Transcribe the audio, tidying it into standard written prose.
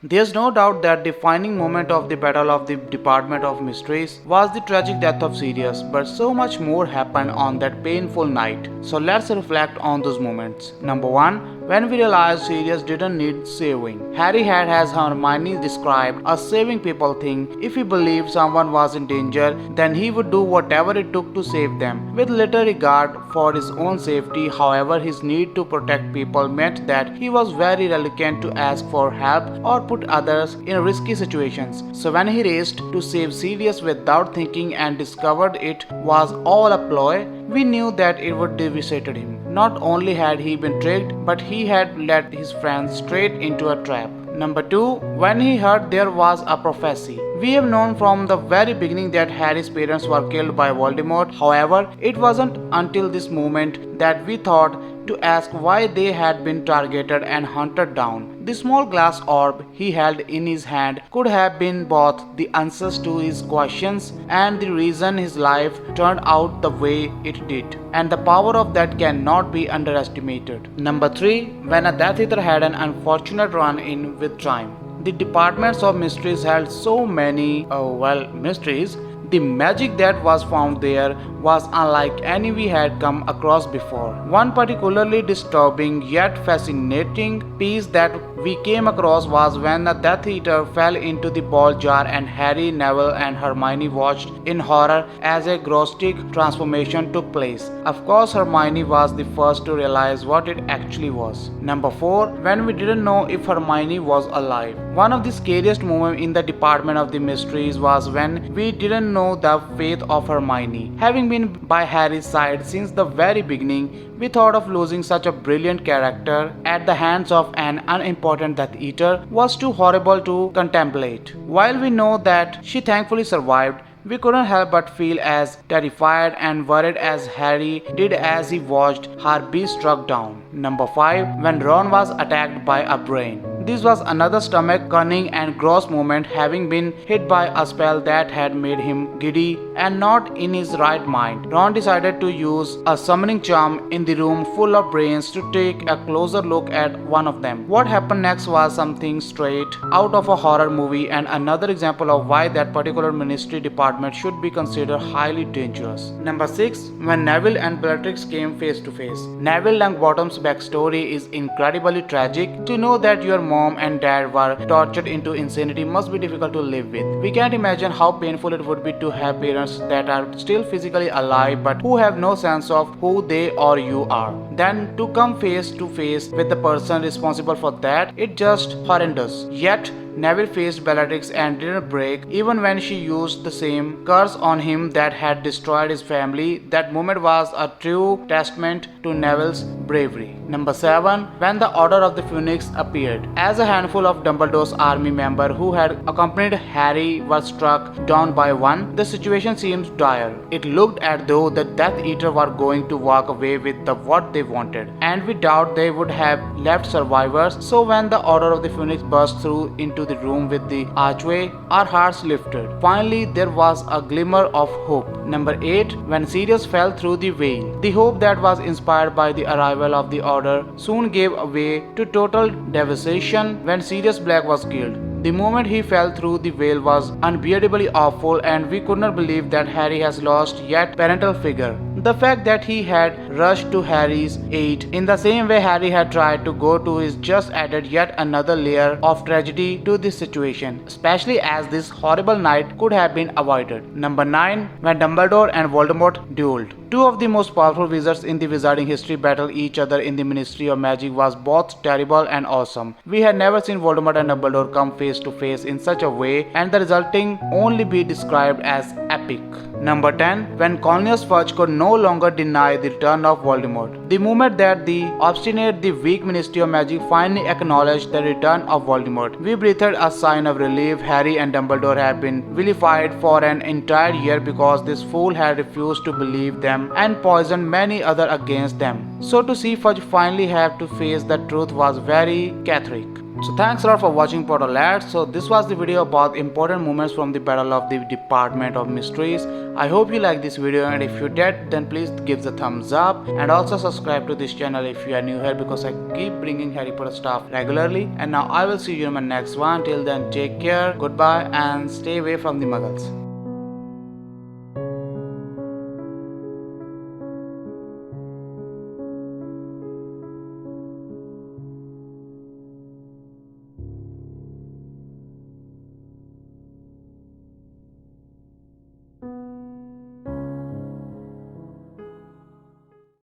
There's no doubt that the defining moment of the Battle of the Department of Mysteries was the tragic death of Sirius, but so much more happened on that painful night. So let's reflect on those moments. Number 1. When we realized Sirius didn't need saving. Harry had, as Hermione described, a saving people thing. If he believed someone was in danger, then he would do whatever it took to save them. With little regard for his own safety, however, his need to protect people meant that he was very reluctant to ask for help or put others in risky situations. So when he raced to save Sirius without thinking and discovered it was all a ploy, we knew that it would devastate him. Not only had he been tricked, but he had led his friends straight into a trap. Number 2. When he heard there was a prophecy. We have known from the very beginning that Harry's parents were killed by Voldemort. However, it wasn't until this moment that we thought to ask why they had been targeted and hunted down. The small glass orb he held in his hand could have been both the answers to his questions and the reason his life turned out the way it did. And the power of that cannot be underestimated. Number 3. When a Death Eater had an unfortunate run-in with time. The Departments of Mysteries held so many, mysteries. The magic that was found there was unlike any we had come across before. One particularly disturbing yet fascinating piece that we came across was when the Death Eater fell into the ball jar and Harry, Neville and Hermione watched in horror as a grotesque transformation took place. Of course, Hermione was the first to realize what it actually was. Number 4. When we didn't know if Hermione was alive. One of the scariest moments in the Department of the Mysteries was when we didn't know the fate of Hermione. Having been by Harry's side since the very beginning, we thought of losing such a brilliant character at the hands of an unimportant Death Eater was too horrible to contemplate. While we know that she thankfully survived, we couldn't help but feel as terrified and worried as Harry did as he watched her be struck down. Number 5. When Ron was attacked by a brain. This was another stomach cunning and gross moment, having been hit by a spell that had made him giddy and not in his right mind. Ron decided to use a summoning charm in the room full of brains to take a closer look at one of them. What happened next was something straight out of a horror movie and another example of why that particular ministry department should be considered highly dangerous. Number 6. When Neville and Bellatrix came face to face. Neville Longbottom's backstory is incredibly tragic. To know that your mom and dad were tortured into insanity must be difficult to live with. We can't imagine how painful it would be to have parents that are still physically alive but who have no sense of who they or you are. Then to come face to face with the person responsible for that, it's just horrendous. Yet, Neville faced Bellatrix and didn't break, even when she used the same curse on him that had destroyed his family. That moment was a true testament to Neville's bravery. Number 7. When the Order of the Phoenix appeared. As a handful of Dumbledore's army members who had accompanied Harry were struck down by one, the situation seemed dire. It looked as though the Death Eater were going to walk away with what they wanted, and we doubt they would have left survivors. So when the Order of the Phoenix burst through into the room with the archway, our hearts lifted. Finally, there was a glimmer of hope. Number 8. When Sirius fell through the veil. The hope that was inspired by the arrival of the Order soon gave way to total devastation when Sirius Black was killed. The moment he fell through the veil was unbearably awful, and we could not believe that Harry has lost yet parental figure. The fact that he had rushed to Harry's aid in the same way Harry had tried to go to his just added yet another layer of tragedy to this situation, especially as this horrible night could have been avoided. Number 9. When Dumbledore and Voldemort dueled. Two of the most powerful wizards in the wizarding history battled each other in the Ministry of Magic was both terrible and awesome. We had never seen Voldemort and Dumbledore come face to face in such a way, and the resulting only be described as epic. Number 10. When Cornelius Fudge could no longer deny the return of Voldemort. The moment that the obstinate, the weak Ministry of Magic finally acknowledged the return of Voldemort, we breathed a sign of relief. Harry and Dumbledore had been vilified for an entire year because this fool had refused to believe them and poisoned many others against them. So to see Fudge finally have to face the truth was very cathartic. So thanks a lot for watching Potterlads. So this was the video about important moments from the Battle of the Department of Mysteries. I hope you like this video, and if you did, then please give the thumbs up and also subscribe to this channel if you are new here, because I keep bringing Harry Potter stuff regularly. And now I will see you in my next one. Till then, take care, goodbye, and stay away from the muggles.